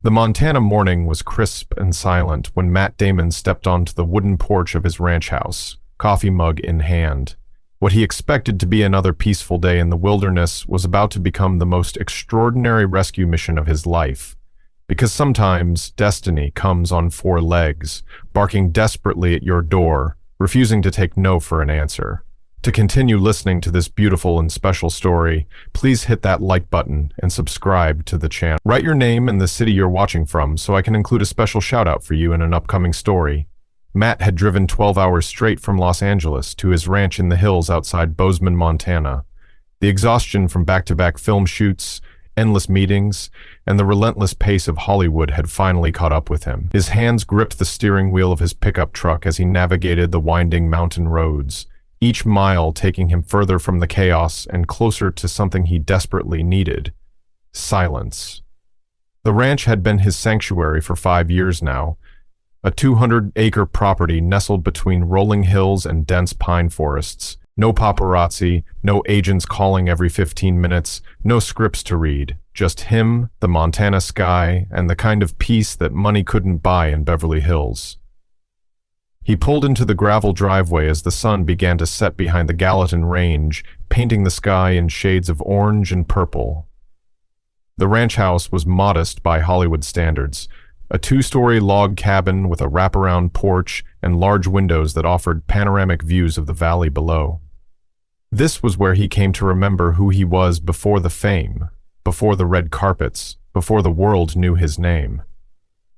The Montana morning was crisp and silent when Matt Damon stepped onto the wooden porch of his ranch house, coffee mug in hand. What he expected to be another peaceful day in the wilderness was about to become the most extraordinary rescue mission of his life. Because sometimes destiny comes on four legs, barking desperately at your door, refusing to take no for an answer. To continue listening to this beautiful and special story, please hit that like button and subscribe to the channel. Write your name and the city you're watching from so I can include a special shout out for you in an upcoming story. Matt had driven 12 hours straight from Los Angeles to his ranch in the hills outside Bozeman, Montana. The exhaustion from back-to-back film shoots, endless meetings, and the relentless pace of Hollywood had finally caught up with him. His hands gripped the steering wheel of his pickup truck as he navigated the winding mountain roads, each mile taking him further from the chaos and closer to something he desperately needed: silence. The ranch had been his sanctuary for 5 years now, a 200-acre property nestled between rolling hills and dense pine forests. No paparazzi, no agents calling every 15 minutes, no scripts to read, just him, the Montana sky, and the kind of peace that money couldn't buy in Beverly Hills. He pulled into the gravel driveway as the sun began to set behind the Gallatin Range, painting the sky in shades of orange and purple. The ranch house was modest by Hollywood standards, a 2-story log cabin with a wraparound porch and large windows that offered panoramic views of the valley below. This was where he came to remember who he was before the fame, before the red carpets, before the world knew his name.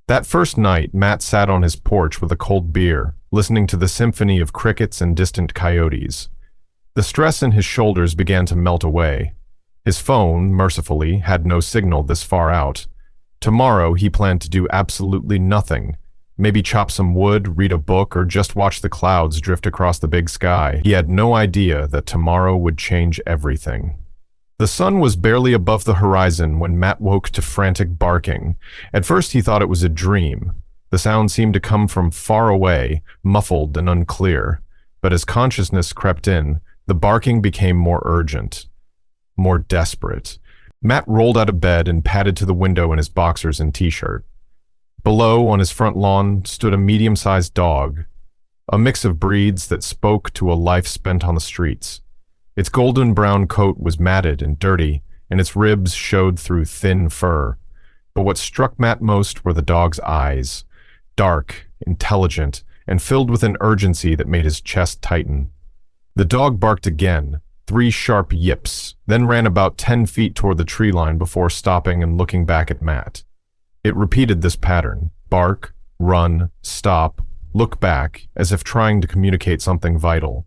That first night, Matt sat on his porch with a cold beer, listening to the symphony of crickets and distant coyotes. The stress in his shoulders began to melt away. His phone, mercifully, had no signal this far out. Tomorrow, he planned to do absolutely nothing. Maybe chop some wood, read a book, or just watch the clouds drift across the big sky. He had no idea that tomorrow would change everything. The sun was barely above the horizon when Matt woke to frantic barking. At first he thought it was a dream. The sound seemed to come from far away, muffled and unclear. But as consciousness crept in, the barking became more urgent, more desperate. Matt rolled out of bed and padded to the window in his boxers and t-shirt. Below, on his front lawn, stood a medium-sized dog, a mix of breeds that spoke to a life spent on the streets. Its golden brown coat was matted and dirty, and its ribs showed through thin fur. But what struck Matt most were the dog's eyes, dark, intelligent, and filled with an urgency that made his chest tighten. The dog barked again, 3 sharp yips, then ran about 10 feet toward the tree line before stopping and looking back at Matt. It repeated this pattern: bark, run, stop, look back, as if trying to communicate something vital.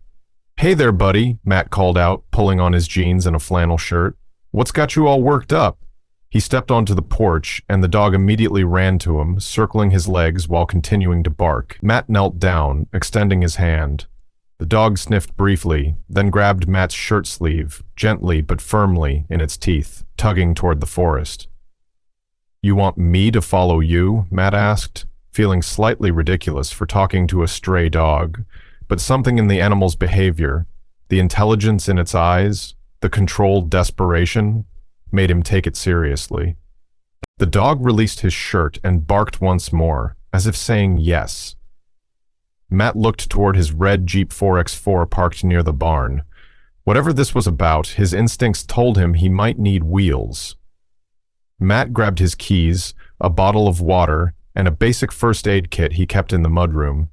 "Hey there, buddy," Matt called out, pulling on his jeans and a flannel shirt. "What's got you all worked up?" He stepped onto the porch, and the dog immediately ran to him, circling his legs while continuing to bark. Matt knelt down, extending his hand. The dog sniffed briefly, then grabbed Matt's shirt sleeve, gently but firmly, in its teeth, tugging toward the forest. "You want me to follow you?" Matt asked, feeling slightly ridiculous for talking to a stray dog. But something in the animal's behavior, the intelligence in its eyes, the controlled desperation, made him take it seriously. The dog released his shirt and barked once more, as if saying yes. Matt looked toward his red Jeep 4X4 parked near the barn. Whatever this was about, his instincts told him he might need wheels. Matt grabbed his keys, a bottle of water, and a basic first aid kit he kept in the mudroom.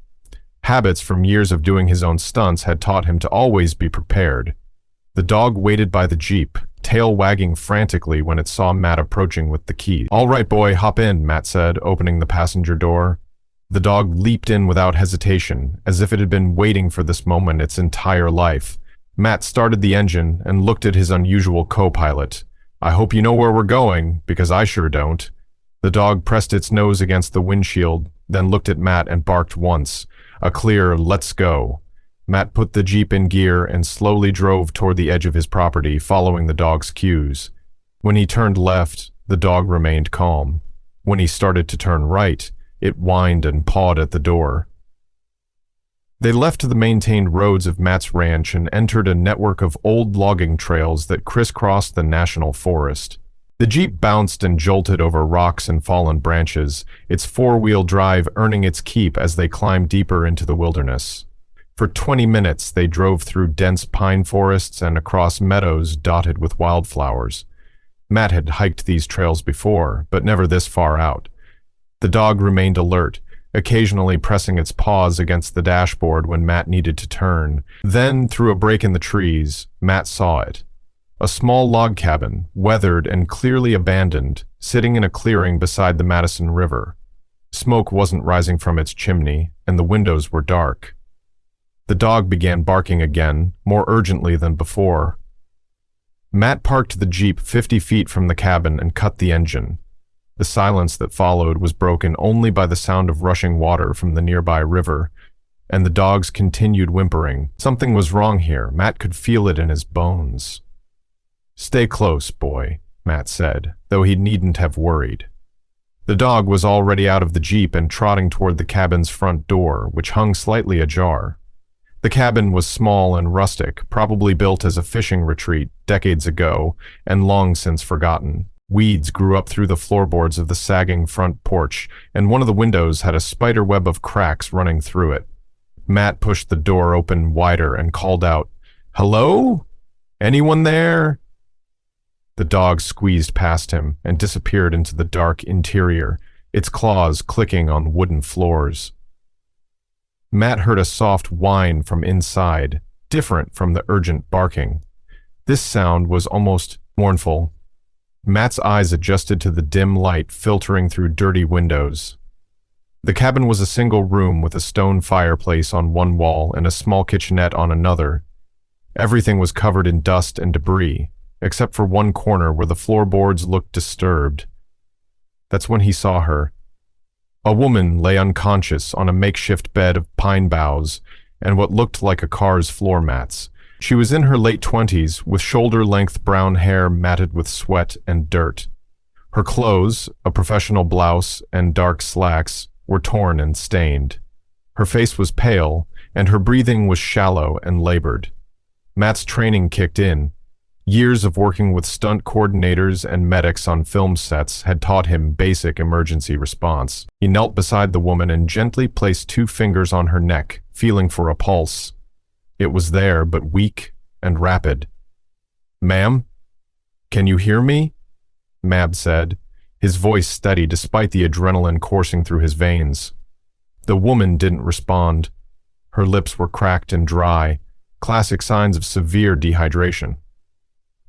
Habits from years of doing his own stunts had taught him to always be prepared. The dog waited by the Jeep, tail wagging frantically when it saw Matt approaching with the keys. "All right, boy, hop in," Matt said, opening the passenger door. The dog leaped in without hesitation, as if it had been waiting for this moment its entire life. Matt started the engine and looked at his unusual co-pilot. "I hope you know where we're going, because I sure don't." The dog pressed its nose against the windshield, then looked at Matt and barked once. A clear "let's go." Matt put the Jeep in gear and slowly drove toward the edge of his property, following the dog's cues. When he turned left, the dog remained calm. When he started to turn right, it whined and pawed at the door. They left the maintained roads of Matt's ranch and entered a network of old logging trails that crisscrossed the national forest. The Jeep bounced and jolted over rocks and fallen branches, its four-wheel drive earning its keep as they climbed deeper into the wilderness. For 20 minutes, they drove through dense pine forests and across meadows dotted with wildflowers. Matt had hiked these trails before, but never this far out. The dog remained alert, occasionally pressing its paws against the dashboard when Matt needed to turn. Then, through a break in the trees, Matt saw it. A small log cabin, weathered and clearly abandoned, sitting in a clearing beside the Madison River. Smoke wasn't rising from its chimney, and the windows were dark. The dog began barking again, more urgently than before. Matt parked the Jeep 50 feet from the cabin and cut the engine. The silence that followed was broken only by the sound of rushing water from the nearby river, and the dog's continued whimpering. Something was wrong here. Matt could feel it in his bones. "Stay close, boy," Matt said, though he needn't have worried. The dog was already out of the Jeep and trotting toward the cabin's front door, which hung slightly ajar. The cabin was small and rustic, probably built as a fishing retreat decades ago, and long since forgotten. Weeds grew up through the floorboards of the sagging front porch, and one of the windows had a spider web of cracks running through it. Matt pushed the door open wider and called out, "Hello? Anyone there?" The dog squeezed past him and disappeared into the dark interior, its claws clicking on wooden floors. Matt heard a soft whine from inside, different from the urgent barking. This sound was almost mournful. Matt's eyes adjusted to the dim light filtering through dirty windows. The cabin was a single room with a stone fireplace on one wall and a small kitchenette on another. Everything was covered in dust and debris, except for one corner where the floorboards looked disturbed. That's when he saw her. A woman lay unconscious on a makeshift bed of pine boughs and what looked like a car's floor mats. She was in her late 20s, with shoulder-length brown hair matted with sweat and dirt. Her clothes, a professional blouse and dark slacks, were torn and stained. Her face was pale, and her breathing was shallow and labored. Matt's training kicked in. Years of working with stunt coordinators and medics on film sets had taught him basic emergency response. He knelt beside the woman and gently placed 2 fingers on her neck, feeling for a pulse. It was there, but weak and rapid. "Ma'am? Can you hear me?" Mab said, his voice steady despite the adrenaline coursing through his veins. The woman didn't respond. Her lips were cracked and dry, classic signs of severe dehydration.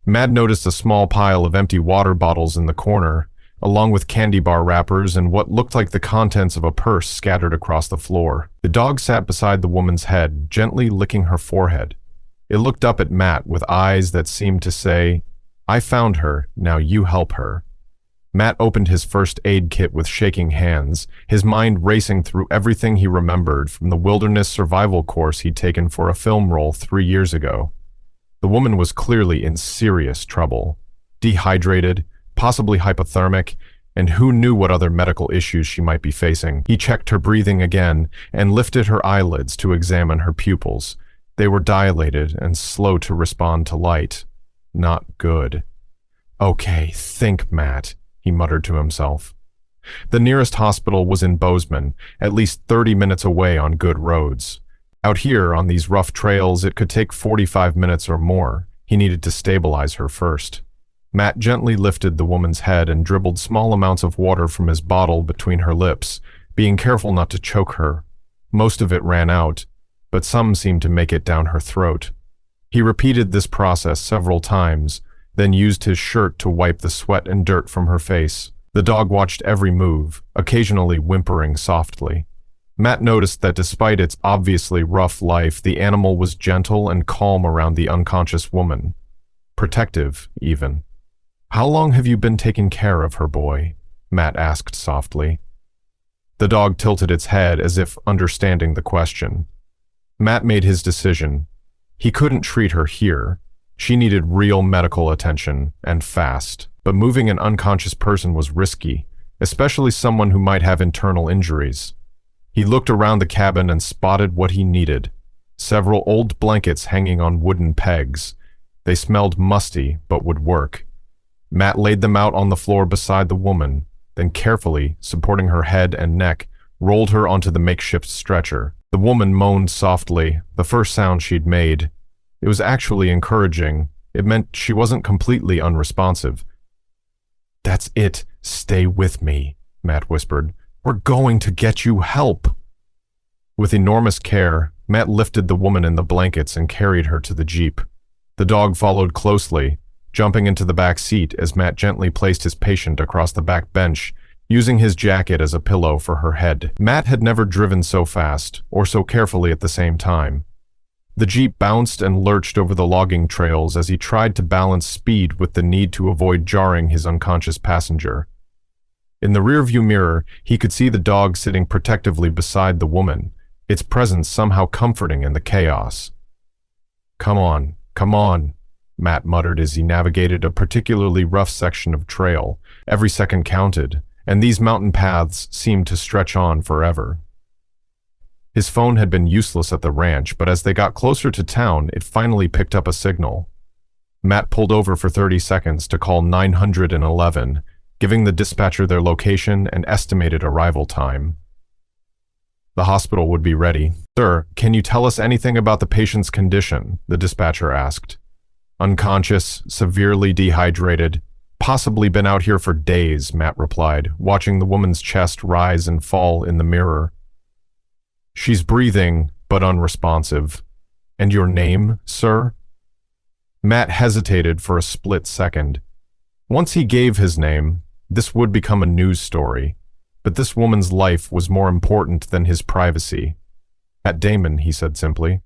Matt noticed a small pile of empty water bottles in the corner, along with candy bar wrappers and what looked like the contents of a purse scattered across the floor. The dog sat beside the woman's head, gently licking her forehead. It looked up at Matt with eyes that seemed to say, "I found her, now you help her." Matt opened his first aid kit with shaking hands, his mind racing through everything he remembered from the wilderness survival course he'd taken for a film role 3 years ago. The woman was clearly in serious trouble. Dehydrated, possibly hypothermic, and who knew what other medical issues she might be facing. He checked her breathing again and lifted her eyelids to examine her pupils. They were dilated and slow to respond to light. Not good. "Okay, think, Matt," he muttered to himself. The nearest hospital was in Bozeman, at least 30 minutes away on good roads. Out here, on these rough trails, it could take 45 minutes or more. He needed to stabilize her first. Matt gently lifted the woman's head and dribbled small amounts of water from his bottle between her lips, being careful not to choke her. Most of it ran out, but some seemed to make it down her throat. He repeated this process several times, then used his shirt to wipe the sweat and dirt from her face. The dog watched every move, occasionally whimpering softly. Matt noticed that despite its obviously rough life, the animal was gentle and calm around the unconscious woman. Protective, even. "How long have you been taking care of her, boy?" Matt asked softly. The dog tilted its head as if understanding the question. Matt made his decision. He couldn't treat her here. She needed real medical attention, and fast. But moving an unconscious person was risky, especially someone who might have internal injuries. He looked around the cabin and spotted what he needed. Several old blankets hanging on wooden pegs. They smelled musty, but would work. Matt laid them out on the floor beside the woman, then carefully, supporting her head and neck, rolled her onto the makeshift stretcher. The woman moaned softly, the first sound she'd made. It was actually encouraging. It meant she wasn't completely unresponsive. "That's it. Stay with me," Matt whispered. "We're going to get you help." With enormous care, Matt lifted the woman in the blankets and carried her to the Jeep. The dog followed closely, jumping into the back seat as Matt gently placed his patient across the back bench, using his jacket as a pillow for her head. Matt had never driven so fast, or so carefully at the same time. The Jeep bounced and lurched over the logging trails as he tried to balance speed with the need to avoid jarring his unconscious passenger. In the rearview mirror, he could see the dog sitting protectively beside the woman, its presence somehow comforting in the chaos. Come on," Matt muttered as he navigated a particularly rough section of trail. Every second counted, and these mountain paths seemed to stretch on forever. His phone had been useless at the ranch, but as they got closer to town, it finally picked up a signal. Matt pulled over for 30 seconds to call 911, giving the dispatcher their location and estimated arrival time. The hospital would be ready. "Sir, can you tell us anything about the patient's condition?" the dispatcher asked. "Unconscious, severely dehydrated, possibly been out here for days," Matt replied, watching the woman's chest rise and fall in the mirror. "She's breathing, but unresponsive. And your name, sir?" Matt hesitated for a split second. Once he gave his name, this would become a news story. But this woman's life was more important than his privacy. "At Damon," he said simply.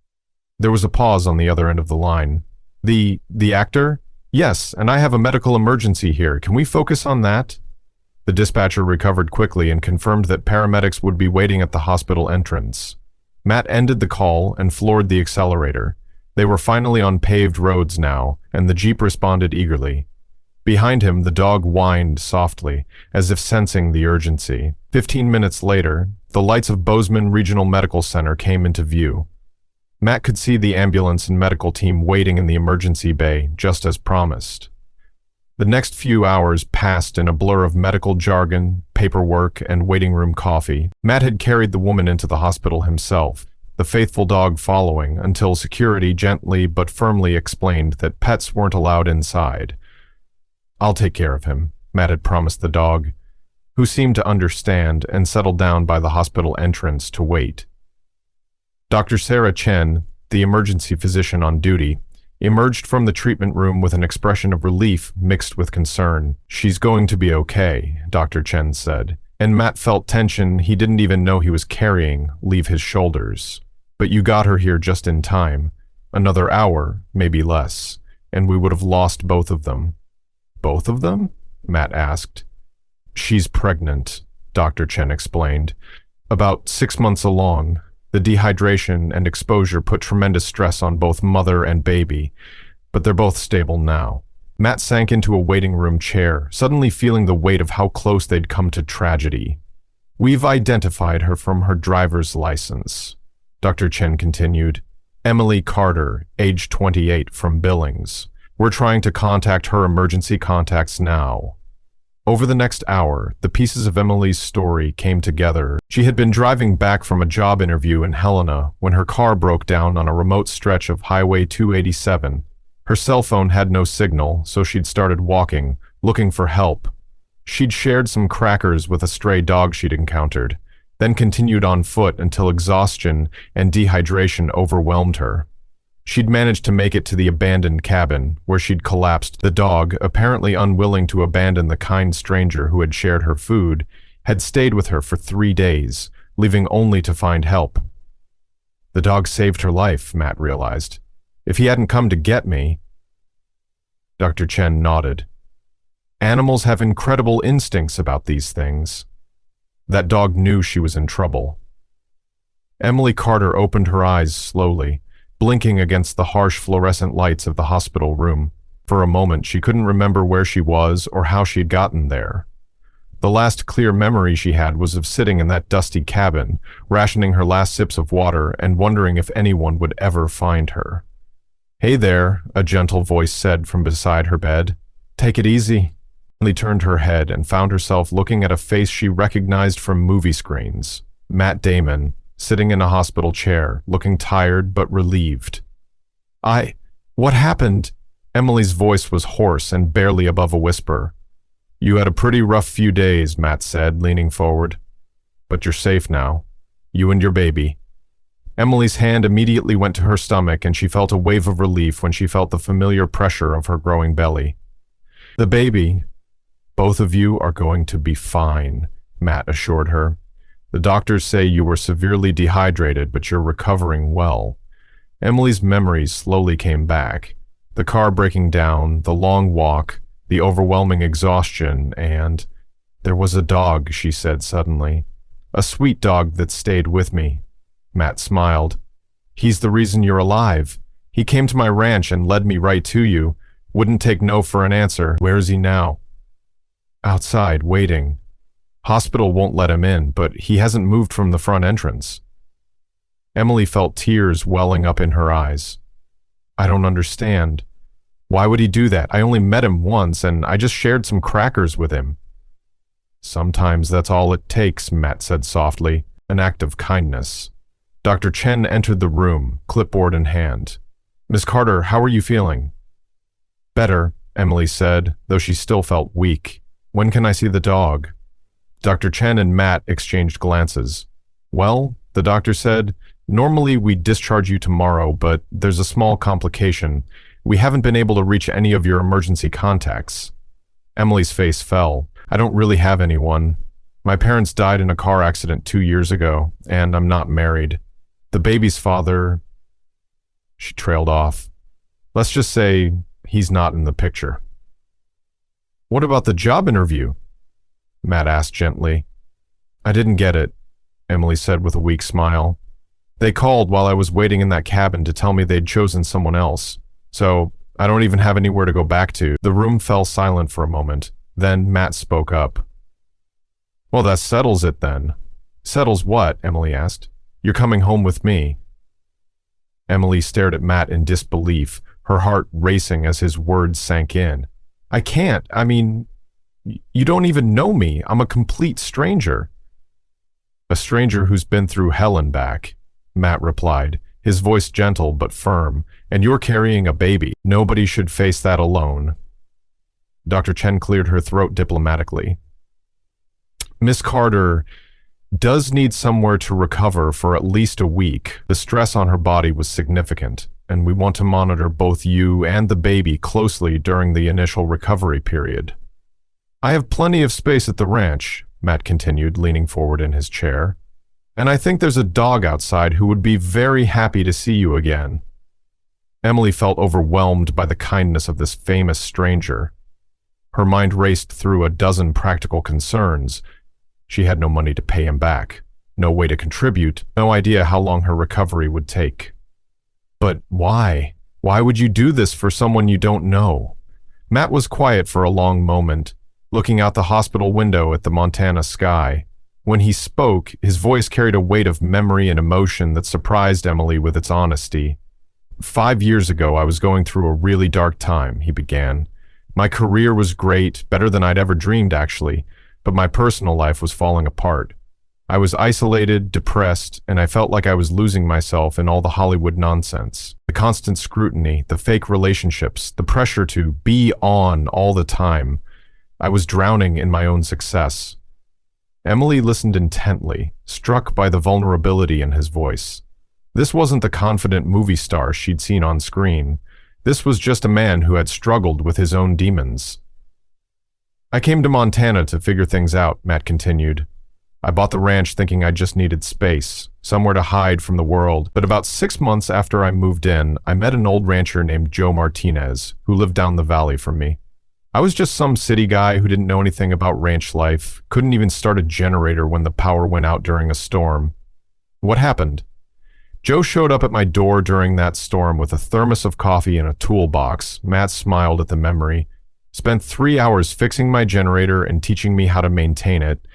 There was a pause on the other end of the line. The actor? Yes, and I have a medical emergency here. Can we focus on that?" The dispatcher recovered quickly and confirmed that paramedics would be waiting at the hospital entrance. Matt ended the call and floored the accelerator. They were finally on paved roads now, and the Jeep responded eagerly. Behind him, the dog whined softly, as if sensing the urgency. 15 minutes later, the lights of Bozeman Regional Medical Center came into view. Matt could see the ambulance and medical team waiting in the emergency bay, just as promised. The next few hours passed in a blur of medical jargon, paperwork, and waiting room coffee. Matt had carried the woman into the hospital himself, the faithful dog following, until security gently but firmly explained that pets weren't allowed inside. "I'll take care of him," Matt had promised the dog, who seemed to understand and settled down by the hospital entrance to wait. Dr. Sarah Chen, the emergency physician on duty, emerged from the treatment room with an expression of relief mixed with concern. "She's going to be okay," Dr. Chen said, and Matt felt tension he didn't even know he was carrying leave his shoulders. "But you got her here just in time. Another hour, maybe less, and we would have lost both of them." "Both of them?" Matt asked. "She's pregnant," Dr. Chen explained. "About 6 months along. The dehydration and exposure put tremendous stress on both mother and baby, but they're both stable now." Matt sank into a waiting room chair, suddenly feeling the weight of how close they'd come to tragedy. "We've identified her from her driver's license," Dr. Chen continued. "Emily Carter, age 28, from Billings. We're trying to contact her emergency contacts now." Over the next hour, the pieces of Emily's story came together. She had been driving back from a job interview in Helena when her car broke down on a remote stretch of Highway 287. Her cell phone had no signal, so she'd started walking, looking for help. She'd shared some crackers with a stray dog she'd encountered, then continued on foot until exhaustion and dehydration overwhelmed her. She'd managed to make it to the abandoned cabin, where she'd collapsed. The dog, apparently unwilling to abandon the kind stranger who had shared her food, had stayed with her for 3 days, leaving only to find help. The dog saved her life, Matt realized. If he hadn't come to get me... Dr. Chen nodded. Animals have incredible instincts about these things. That dog knew she was in trouble. Emily Carter opened her eyes slowly, blinking against the harsh fluorescent lights of the hospital room. For a moment, she couldn't remember where she was or how she'd gotten there. The last clear memory she had was of sitting in that dusty cabin, rationing her last sips of water and wondering if anyone would ever find her. "Hey there," a gentle voice said from beside her bed. "Take it easy." Emily turned her head and found herself looking at a face she recognized from movie screens. Matt Damon, sitting in a hospital chair, looking tired but relieved. What happened?" Emily's voice was hoarse and barely above a whisper. "You had a pretty rough few days," Matt said, leaning forward. "But you're safe now. You and your baby." Emily's hand immediately went to her stomach, and she felt a wave of relief when she felt the familiar pressure of her growing belly. "The baby, both of you are going to be fine," Matt assured her. "The doctors say you were severely dehydrated, but you're recovering well." Emily's memories slowly came back. The car breaking down, the long walk, the overwhelming exhaustion, and "There was a dog," she said suddenly. "A sweet dog that stayed with me." Matt smiled. "He's the reason you're alive. He came to my ranch and led me right to you. Wouldn't take no for an answer. Where is he now?" "Outside, waiting. Hospital won't let him in, but he hasn't moved from the front entrance." Emily felt tears welling up in her eyes. "I don't understand. Why would he do that? I only met him once, and I just shared some crackers with him." "Sometimes that's all it takes," Matt said softly, "an act of kindness." Dr. Chen entered the room, clipboard in hand. "Miss Carter, how are you feeling?" "Better," Emily said, though she still felt weak. "When can I see the dog?" Dr. Chen and Matt exchanged glances. "Well," the doctor said, "normally we'd discharge you tomorrow, but there's a small complication. We haven't been able to reach any of your emergency contacts." Emily's face fell. "I don't really have anyone. My parents died in a car accident 2 years ago, and I'm not married. The baby's father..." She trailed off. "Let's just say he's not in the picture." "What about the job interview?" Matt asked gently. "I didn't get it," Emily said with a weak smile. "They called while I was waiting in that cabin to tell me they'd chosen someone else. So I don't even have anywhere to go back to." The room fell silent for a moment. Then Matt spoke up. "Well, that settles it then." "Settles what?" Emily asked. "You're coming home with me." Emily stared at Matt in disbelief, her heart racing as his words sank in. "I can't. I mean, you don't even know me. I'm a complete stranger." "A stranger who's been through hell and back," Matt replied, his voice gentle but firm. "And you're carrying a baby. Nobody should face that alone." Dr. Chen cleared her throat diplomatically. "Miss Carter does need somewhere to recover for at least a week. The stress on her body was significant, and we want to monitor both you and the baby closely during the initial recovery period." "I have plenty of space at the ranch," Matt continued, leaning forward in his chair. "And I think there's a dog outside who would be very happy to see you again." Emily felt overwhelmed by the kindness of this famous stranger. Her mind raced through a dozen practical concerns. She had no money to pay him back, no way to contribute, no idea how long her recovery would take. "But why? Why would you do this for someone you don't know?" Matt was quiet for a long moment, looking out the hospital window at the Montana sky. When he spoke, his voice carried a weight of memory and emotion that surprised Emily with its honesty. "5 years ago, I was going through a really dark time," he began. "My career was great, better than I'd ever dreamed, actually, but my personal life was falling apart. I was isolated, depressed, and I felt like I was losing myself in all the Hollywood nonsense. The constant scrutiny, the fake relationships, the pressure to be on all the time. I was drowning in my own success." Emily listened intently, struck by the vulnerability in his voice. This wasn't the confident movie star she'd seen on screen. This was just a man who had struggled with his own demons. "I came to Montana to figure things out," Matt continued. "I bought the ranch thinking I just needed space, somewhere to hide from the world, but about 6 months after I moved in, I met an old rancher named Joe Martinez, who lived down the valley from me. I was just some city guy who didn't know anything about ranch life, couldn't even start a generator when the power went out during a storm. What happened? Joe showed up at my door during that storm with a thermos of coffee and a toolbox." Matt smiled at the memory. "Spent 3 hours fixing my generator and teaching me how to maintain it.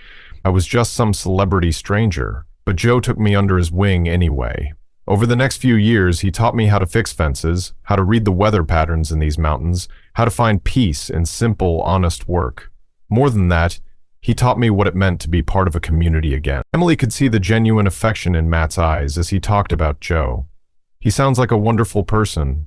I was just some celebrity stranger, but Joe took me under his wing anyway. Over the next few years, he taught me how to fix fences, how to read the weather patterns in these mountains, how to find peace in simple, honest work. More than that, he taught me what it meant to be part of a community again. Emily could see the genuine affection in Matt's eyes as he talked about Joe. He sounds like a wonderful person.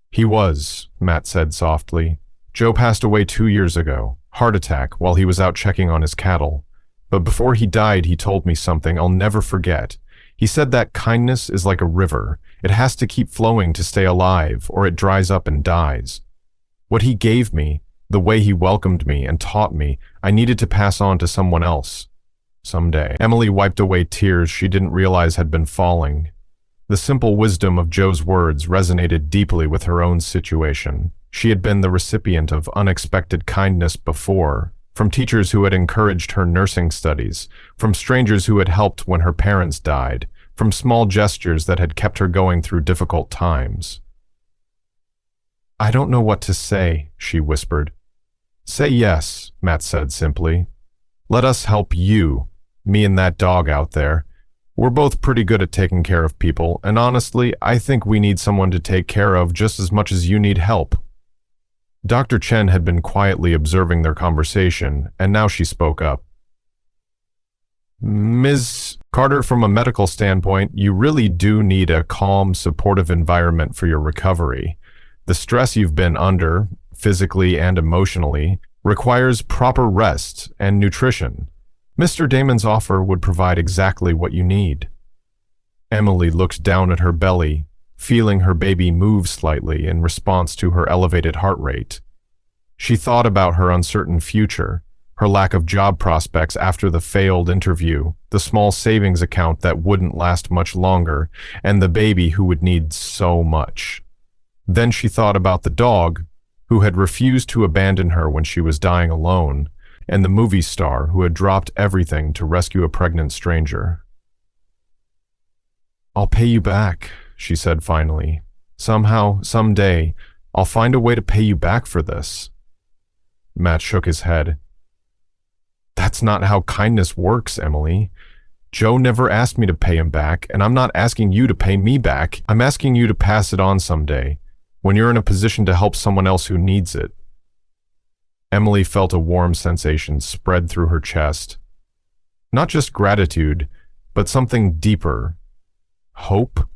He was, Matt said softly. Joe passed away 2 years ago, heart attack, while he was out checking on his cattle. But before he died, he told me something I'll never forget. He said that kindness is like a river. It has to keep flowing to stay alive, or it dries up and dies. What he gave me, the way he welcomed me and taught me, I needed to pass on to someone else. Someday. Emily wiped away tears she didn't realize had been falling. The simple wisdom of Joe's words resonated deeply with her own situation. She had been the recipient of unexpected kindness before, from teachers who had encouraged her nursing studies, from strangers who had helped when her parents died, from small gestures that had kept her going through difficult times. "I don't know what to say," she whispered. "Say yes," Matt said simply. "Let us help you, me and that dog out there. We're both pretty good at taking care of people, and honestly, I think we need someone to take care of just as much as you need help." Dr. Chen had been quietly observing their conversation, and now she spoke up. "Ms. Carter, from a medical standpoint, you really do need a calm, supportive environment for your recovery. The stress you've been under, physically and emotionally, requires proper rest and nutrition. Mr. Damon's offer would provide exactly what you need." Emily looked down at her belly, feeling her baby move slightly in response to her elevated heart rate. She thought about her uncertain future, her lack of job prospects after the failed interview, the small savings account that wouldn't last much longer, and the baby who would need so much. Then she thought about the dog, who had refused to abandon her when she was dying alone, and the movie star who had dropped everything to rescue a pregnant stranger. "I'll pay you back," she said finally. "Somehow, someday, I'll find a way to pay you back for this." Matt shook his head. "That's not how kindness works, Emily. Joe never asked me to pay him back, and I'm not asking you to pay me back. I'm asking you to pass it on someday, when you're in a position to help someone else who needs it." Emily felt a warm sensation spread through her chest. Not just gratitude, but something deeper. Hope?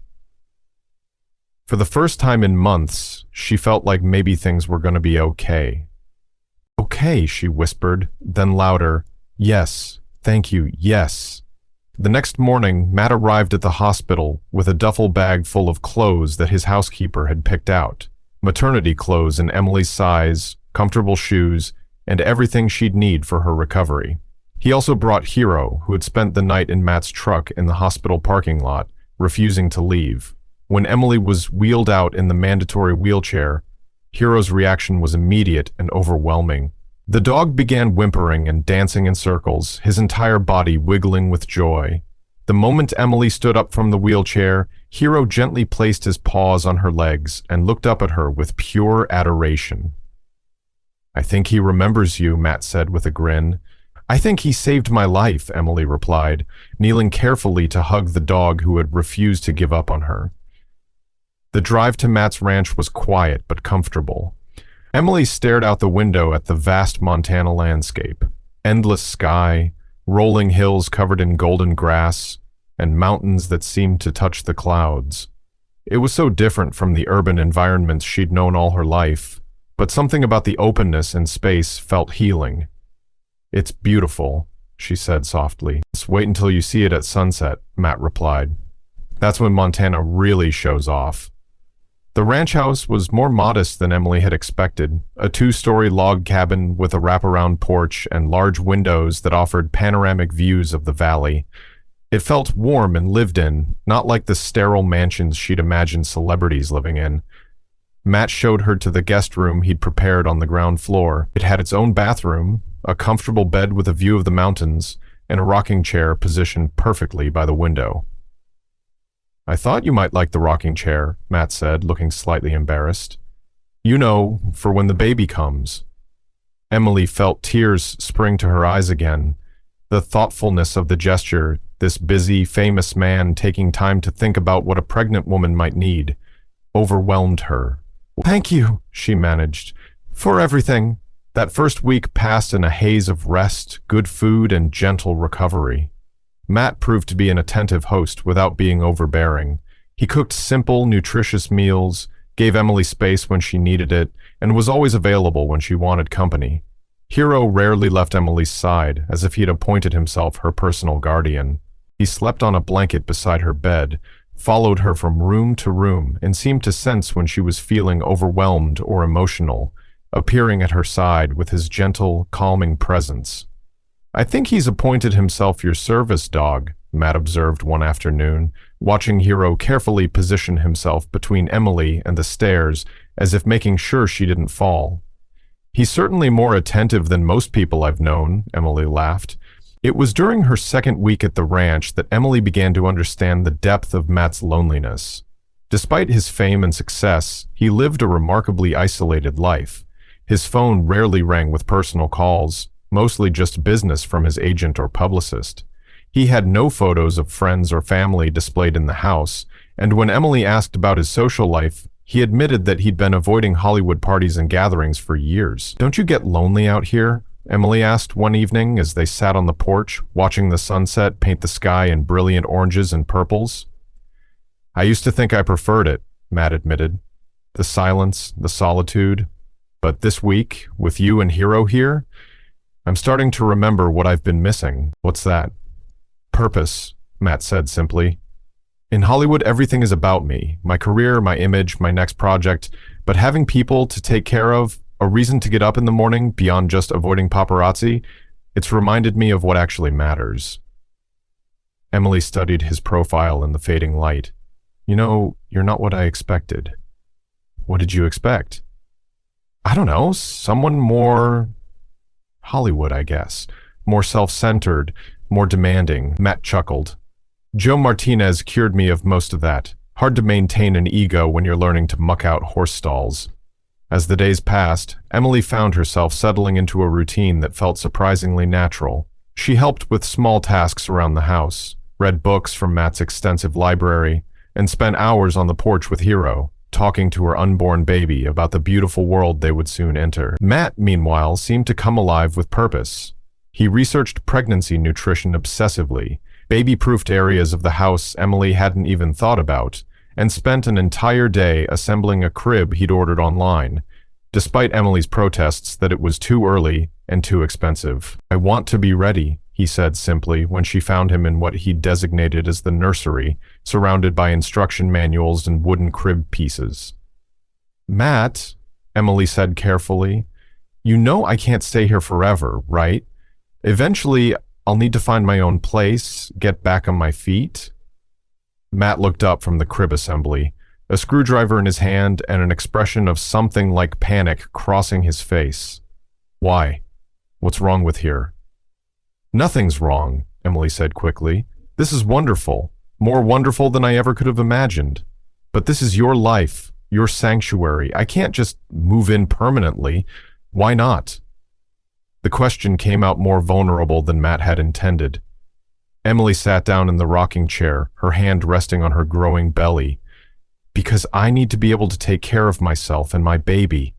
For the first time in months, she felt like maybe things were going to be okay. "Okay," she whispered, then louder, "Yes, thank you, yes." The next morning, Matt arrived at the hospital with a duffel bag full of clothes that his housekeeper had picked out. Maternity clothes in Emily's size, comfortable shoes, and everything she'd need for her recovery. He also brought Hero, who had spent the night in Matt's truck in the hospital parking lot, refusing to leave. When Emily was wheeled out in the mandatory wheelchair, Hero's reaction was immediate and overwhelming. The dog began whimpering and dancing in circles, his entire body wiggling with joy. The moment Emily stood up from the wheelchair, Hero gently placed his paws on her legs and looked up at her with pure adoration. "I think he remembers you," Matt said with a grin. "I think he saved my life," Emily replied, kneeling carefully to hug the dog who had refused to give up on her. The drive to Matt's ranch was quiet but comfortable. Emily stared out the window at the vast Montana landscape. Endless sky, rolling hills covered in golden grass, and mountains that seemed to touch the clouds. It was so different from the urban environments she'd known all her life, but something about the openness and space felt healing. "It's beautiful," she said softly. "Just wait until you see it at sunset," Matt replied. "That's when Montana really shows off." The ranch house was more modest than Emily had expected, a 2-story log cabin with a wraparound porch and large windows that offered panoramic views of the valley. It felt warm and lived in, not like the sterile mansions she'd imagined celebrities living in. Matt showed her to the guest room he'd prepared on the ground floor. It had its own bathroom, a comfortable bed with a view of the mountains, and a rocking chair positioned perfectly by the window. "I thought you might like the rocking chair," Matt said, looking slightly embarrassed. "You know, for when the baby comes." Emily felt tears spring to her eyes again. The thoughtfulness of the gesture, this busy, famous man taking time to think about what a pregnant woman might need, overwhelmed her. "Thank you," she managed, "for everything." That first week passed in a haze of rest, good food, and gentle recovery. Matt proved to be an attentive host without being overbearing. He cooked simple, nutritious meals, gave Emily space when she needed it, and was always available when she wanted company. Hero rarely left Emily's side, as if he had appointed himself her personal guardian. He slept on a blanket beside her bed, followed her from room to room, and seemed to sense when she was feeling overwhelmed or emotional, appearing at her side with his gentle, calming presence. "I think he's appointed himself your service dog," Matt observed one afternoon, watching Hero carefully position himself between Emily and the stairs as if making sure she didn't fall. "He's certainly more attentive than most people I've known," Emily laughed. It was during her second week at the ranch that Emily began to understand the depth of Matt's loneliness. Despite his fame and success, he lived a remarkably isolated life. His phone rarely rang with personal calls, mostly just business from his agent or publicist. He had no photos of friends or family displayed in the house, and when Emily asked about his social life, he admitted that he'd been avoiding Hollywood parties and gatherings for years. "Don't you get lonely out here?" Emily asked one evening as they sat on the porch, watching the sunset paint the sky in brilliant oranges and purples. "I used to think I preferred it," Matt admitted. "The silence, the solitude. But this week, with you and Hero here, I'm starting to remember what I've been missing." "What's that?" "Purpose," Matt said simply. "In Hollywood, everything is about me, my career, my image, my next project, but having people to take care of, a reason to get up in the morning beyond just avoiding paparazzi, it's reminded me of what actually matters." Emily studied his profile in the fading light. "You know, you're not what I expected." "What did you expect?" "I don't know, someone more Hollywood, I guess. More self-centered, more demanding." Matt chuckled. "Joe Martinez cured me of most of that. Hard to maintain an ego when you're learning to muck out horse stalls." As the days passed, Emily found herself settling into a routine that felt surprisingly natural. She helped with small tasks around the house, read books from Matt's extensive library, and spent hours on the porch with Hero, talking to her unborn baby about the beautiful world they would soon enter. Matt, meanwhile, seemed to come alive with purpose. He researched pregnancy nutrition obsessively, baby-proofed areas of the house Emily hadn't even thought about, and spent an entire day assembling a crib he'd ordered online, despite Emily's protests that it was too early and too expensive. "I want to be ready," he said simply when she found him in what he'd designated as the nursery, surrounded by instruction manuals and wooden crib pieces. "Matt," Emily said carefully, "you know I can't stay here forever, right? Eventually, I'll need to find my own place, get back on my feet." Matt looked up from the crib assembly, a screwdriver in his hand and an expression of something like panic crossing his face. "Why? What's wrong with here?" "Nothing's wrong," Emily said quickly. "This is wonderful, more wonderful than I ever could have imagined. But this is your life, your sanctuary. I can't just move in permanently. Why not?" The question came out more vulnerable than Matt had intended. Emily sat down in the rocking chair, her hand resting on her growing belly. "Because I need to be able to take care of myself and my baby.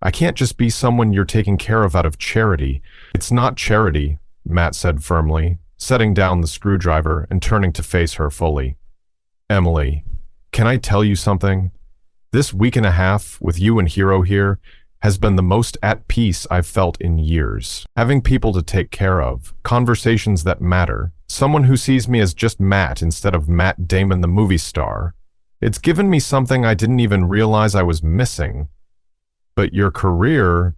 I can't just be someone you're taking care of out of charity." "It's not charity," Matt said firmly, setting down the screwdriver and turning to face her fully. "Emily, can I tell you something? This week and a half, with you and Hero here, has been the most at peace I've felt in years. Having people to take care of, conversations that matter, someone who sees me as just Matt instead of Matt Damon the movie star. It's given me something I didn't even realize I was missing." "But your career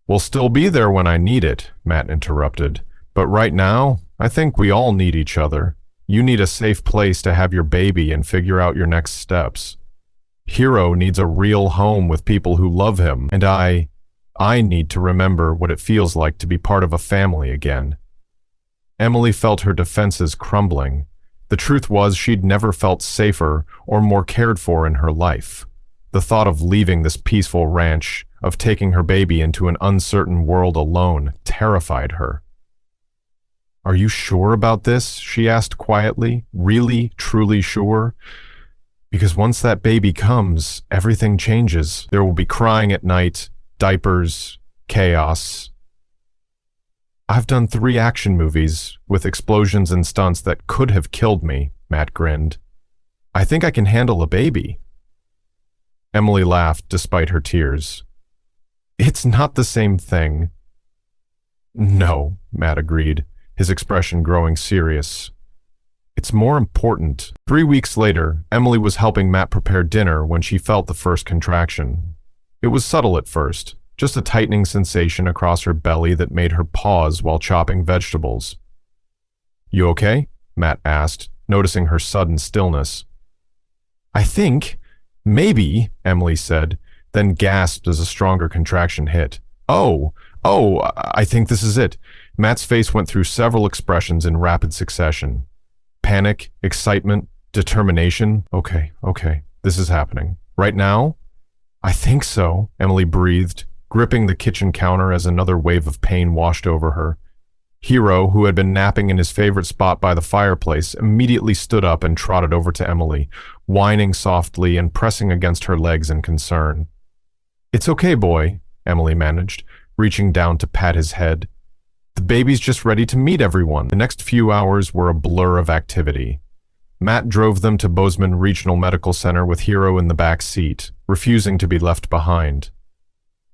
will still be there when I need it," Matt interrupted. "But right now, I think we all need each other. You need a safe place to have your baby and figure out your next steps. Hero needs a real home with people who love him, and I need to remember what it feels like to be part of a family again." Emily felt her defenses crumbling. The truth was she'd never felt safer or more cared for in her life. The thought of leaving this peaceful ranch, of taking her baby into an uncertain world alone, terrified her. "Are you sure about this?" she asked quietly. "Really, truly sure? Because once that baby comes, everything changes. There will be crying at night, diapers, chaos. I've done 3 action movies with explosions and stunts that could have killed me, Matt grinned. I think I can handle a baby. Emily laughed despite her tears. It's not the same thing. No, Matt agreed, his expression growing serious. It's more important. 3 weeks later, Emily was helping Matt prepare dinner when she felt the first contraction. It was subtle at first, just a tightening sensation across her belly that made her pause while chopping vegetables. You okay? Matt asked, noticing her sudden stillness. I think, maybe, Emily said, then gasped as a stronger contraction hit. Oh, I think this is it. Matt's face went through several expressions in rapid succession. Panic, excitement, determination. Okay, this is happening. Right now? I think so, Emily breathed, gripping the kitchen counter as another wave of pain washed over her. Hero, who had been napping in his favorite spot by the fireplace, immediately stood up and trotted over to Emily, whining softly and pressing against her legs in concern. It's okay, boy, Emily managed, reaching down to pat his head. The baby's just ready to meet everyone. The next few hours were a blur of activity. Matt drove them to Bozeman Regional Medical Center with Hero in the back seat, refusing to be left behind.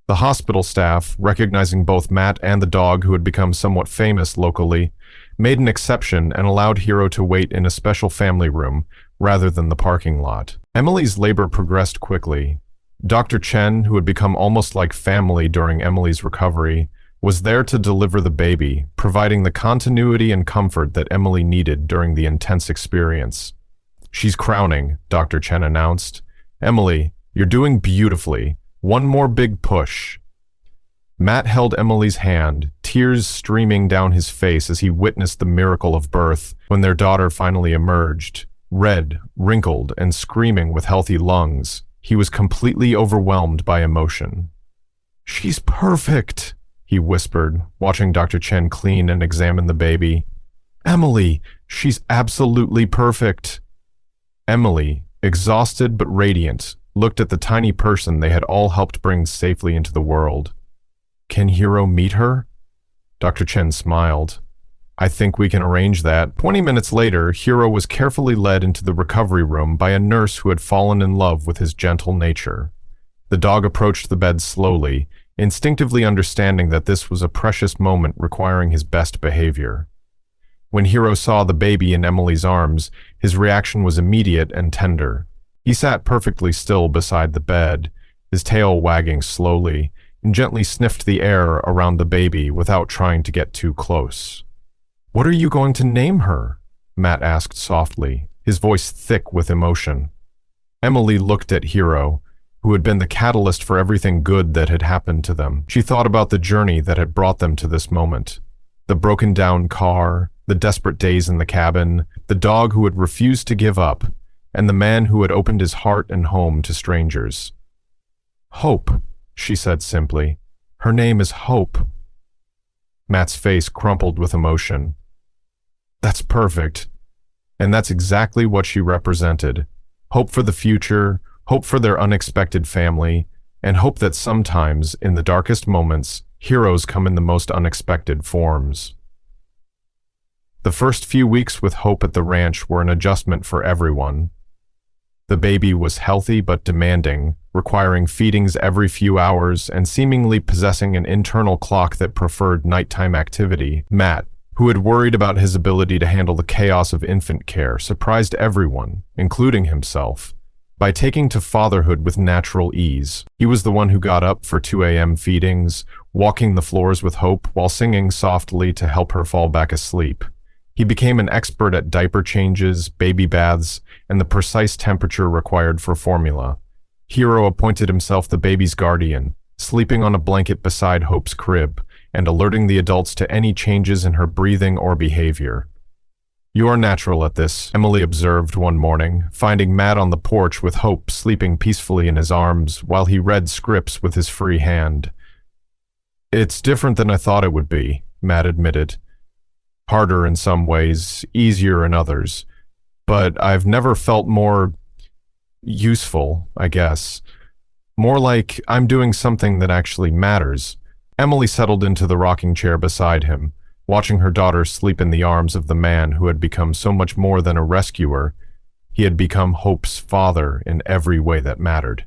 The hospital staff, recognizing both Matt and the dog who had become somewhat famous locally, made an exception and allowed Hero to wait in a special family room rather than the parking lot. Emily's labor progressed quickly. Dr. Chen, who had become almost like family during Emily's recovery, was there to deliver the baby, providing the continuity and comfort that Emily needed during the intense experience. She's crowning, Dr. Chen announced. Emily, you're doing beautifully. One more big push. Matt held Emily's hand, tears streaming down his face as he witnessed the miracle of birth when their daughter finally emerged. Red, wrinkled, and screaming with healthy lungs, he was completely overwhelmed by emotion. She's perfect, he whispered, watching Dr. Chen clean and examine the baby. Emily, she's absolutely perfect. Emily, exhausted but radiant, looked at the tiny person they had all helped bring safely into the world. Can Hero meet her? Dr. Chen smiled. I think we can arrange that. 20 minutes later, Hero was carefully led into the recovery room by a nurse who had fallen in love with his gentle nature. The dog approached the bed slowly, instinctively understanding that this was a precious moment requiring his best behavior. When Hero saw the baby in Emily's arms, his reaction was immediate and tender. He sat perfectly still beside the bed, his tail wagging slowly, and gently sniffed the air around the baby without trying to get too close. What are you going to name her? Matt asked softly, his voice thick with emotion. Emily looked at Hero, who had been the catalyst for everything good that had happened to them. She thought about the journey that had brought them to this moment. The broken-down car, the desperate days in the cabin, the dog who had refused to give up, and the man who had opened his heart and home to strangers. Hope, she said simply. Her name is Hope. Matt's face crumpled with emotion. That's perfect. And that's exactly what she represented. Hope for the future, hope for their unexpected family, and hope that sometimes, in the darkest moments, heroes come in the most unexpected forms. The first few weeks with Hope at the ranch were an adjustment for everyone. The baby was healthy but demanding, requiring feedings every few hours and seemingly possessing an internal clock that preferred nighttime activity. Matt, who had worried about his ability to handle the chaos of infant care, surprised everyone, including himself, by taking to fatherhood with natural ease. He was the one who got up for 2 a.m. feedings, walking the floors with Hope while singing softly to help her fall back asleep. He became an expert at diaper changes, baby baths, and the precise temperature required for formula. Hero appointed himself the baby's guardian, sleeping on a blanket beside Hope's crib, and alerting the adults to any changes in her breathing or behavior. You are natural at this, Emily observed one morning, finding Matt on the porch with Hope sleeping peacefully in his arms while he read scripts with his free hand. It's different than I thought it would be, Matt admitted. Harder in some ways, easier in others. But I've never felt more useful, I guess. More like I'm doing something that actually matters. Emily settled into the rocking chair beside him, watching her daughter sleep in the arms of the man who had become so much more than a rescuer. He had become Hope's father in every way that mattered.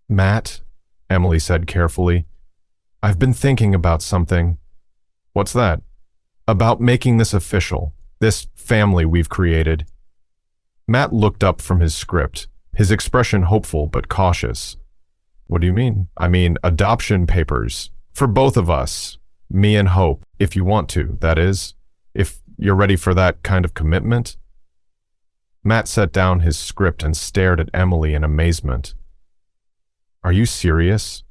"Matt," Emily said carefully, "I've been thinking about something." "What's that?" "About making this official, this family we've created." Matt looked up from his script, his expression hopeful but cautious. "What do you mean?" "I mean, adoption papers. For both of us. Me and Hope, if you want to, that is. If you're ready for that kind of commitment." Matt set down his script and stared at Emily in amazement. "Are you serious?"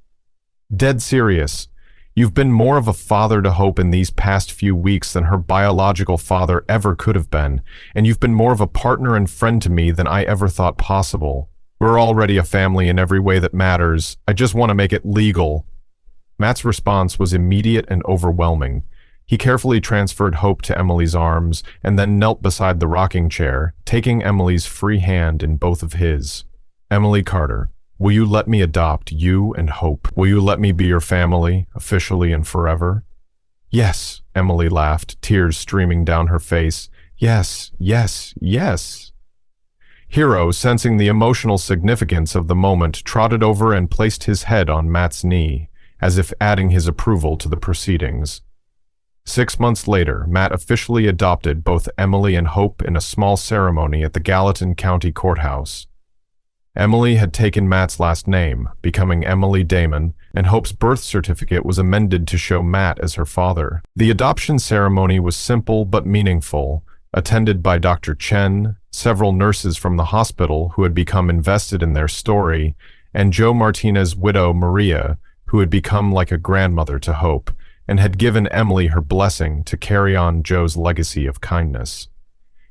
"Dead serious. You've been more of a father to Hope in these past few weeks than her biological father ever could have been, and you've been more of a partner and friend to me than I ever thought possible. We're already a family in every way that matters. I just want to make it legal." Matt's response was immediate and overwhelming. He carefully transferred Hope to Emily's arms and then knelt beside the rocking chair, taking Emily's free hand in both of his. "Emily Carter, will you let me adopt you and Hope? Will you let me be your family, officially and forever?" "Yes," Emily laughed, tears streaming down her face. "Yes, yes, yes." Hero, sensing the emotional significance of the moment, trotted over and placed his head on Matt's knee, as if adding his approval to the proceedings. 6 months later, Matt officially adopted both Emily and Hope in a small ceremony at the Gallatin County Courthouse. Emily had taken Matt's last name, becoming Emily Damon, and Hope's birth certificate was amended to show Matt as her father. The adoption ceremony was simple but meaningful, attended by Dr. Chen, several nurses from the hospital who had become invested in their story, and Joe Martinez's widow, Maria, who had become like a grandmother to Hope, and had given Emily her blessing to carry on Joe's legacy of kindness.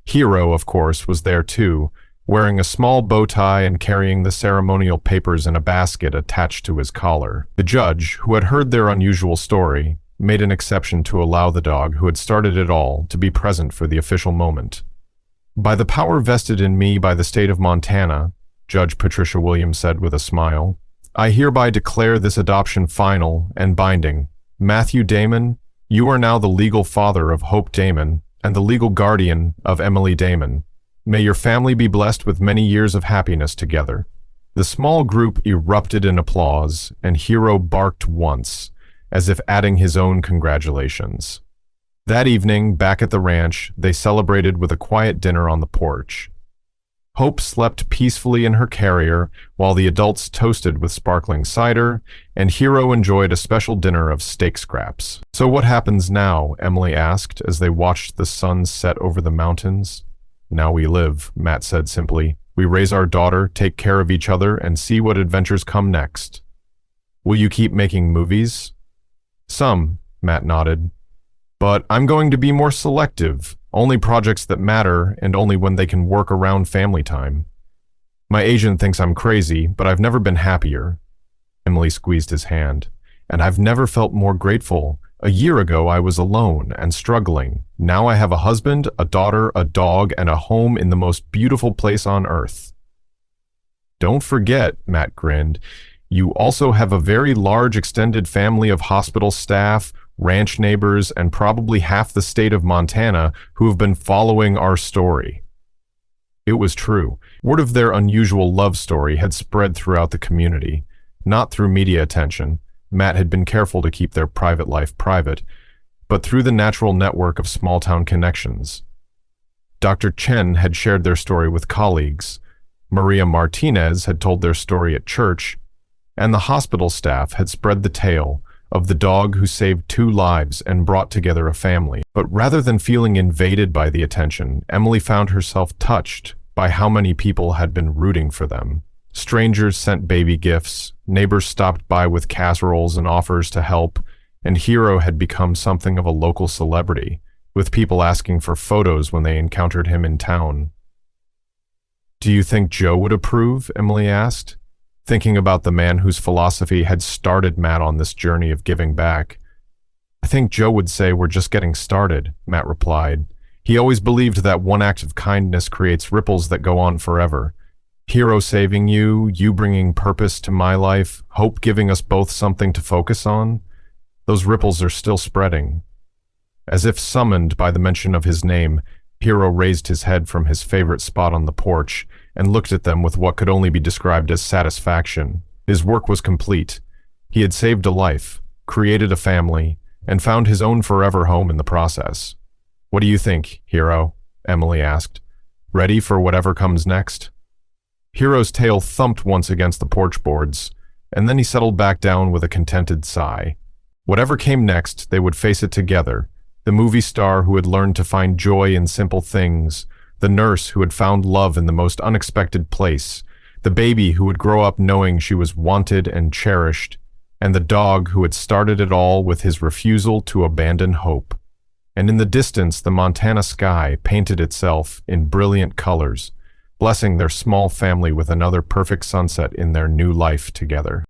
Hero, of course, was there too, wearing a small bow tie and carrying the ceremonial papers in a basket attached to his collar. The judge, who had heard their unusual story, made an exception to allow the dog who had started it all to be present for the official moment. "By the power vested in me by the state of Montana," Judge Patricia Williams said with a smile, "I hereby declare this adoption final and binding. Matthew Damon, you are now the legal father of Hope Damon and the legal guardian of Emily Damon. May your family be blessed with many years of happiness together." The small group erupted in applause, and Hero barked once, as if adding his own congratulations. That evening, back at the ranch, they celebrated with a quiet dinner on the porch. Hope slept peacefully in her carrier, while the adults toasted with sparkling cider, and Hero enjoyed a special dinner of steak scraps. "So what happens now?" Emily asked as they watched the sun set over the mountains. "Now we live," Matt said simply. "We raise our daughter, take care of each other, and see what adventures come next." "Will you keep making movies?" "Some," Matt nodded. "But I'm going to be more selective. Only projects that matter, and only when they can work around family time. My agent thinks I'm crazy, but I've never been happier." Emily squeezed his hand. "And I've never felt more grateful. A year ago I was alone and struggling. Now I have a husband, a daughter, a dog, and a home in the most beautiful place on earth." "Don't forget," Matt grinned, "you also have a very large extended family of hospital staff, ranch neighbors, and probably half the state of Montana who have been following our story." It was true. Word of their unusual love story had spread throughout the community. Not through media attention. Matt had been careful to keep their private life private, but through the natural network of small-town connections. Dr. Chen had shared their story with colleagues. Maria Martinez had told their story at church, and the hospital staff had spread the tale of the dog who saved 2 lives and brought together a family. But rather than feeling invaded by the attention, Emily found herself touched by how many people had been rooting for them. Strangers sent baby gifts, neighbors stopped by with casseroles and offers to help, and Hero had become something of a local celebrity, with people asking for photos when they encountered him in town. "Do you think Joe would approve?" Emily asked, thinking about the man whose philosophy had started Matt on this journey of giving back. "I think Joe would say we're just getting started," Matt replied. He always believed that one act of kindness creates ripples that go on forever. Hero saving you, you bringing purpose to my life, Hope giving us both something to focus on. Those ripples are still spreading. As if summoned by the mention of his name, Hero raised his head from his favorite spot on the porch and looked at them with what could only be described as satisfaction. His work was complete. He had saved a life, created a family, and found his own forever home in the process. "What do you think, Hero?" Emily asked. "Ready for whatever comes next?" Hero's tail thumped once against the porch boards, and then he settled back down with a contented sigh. Whatever came next, they would face it together. The movie star who had learned to find joy in simple things, the nurse who had found love in the most unexpected place, the baby who would grow up knowing she was wanted and cherished, and the dog who had started it all with his refusal to abandon hope. And in the distance, the Montana sky painted itself in brilliant colors, blessing their small family with another perfect sunset in their new life together.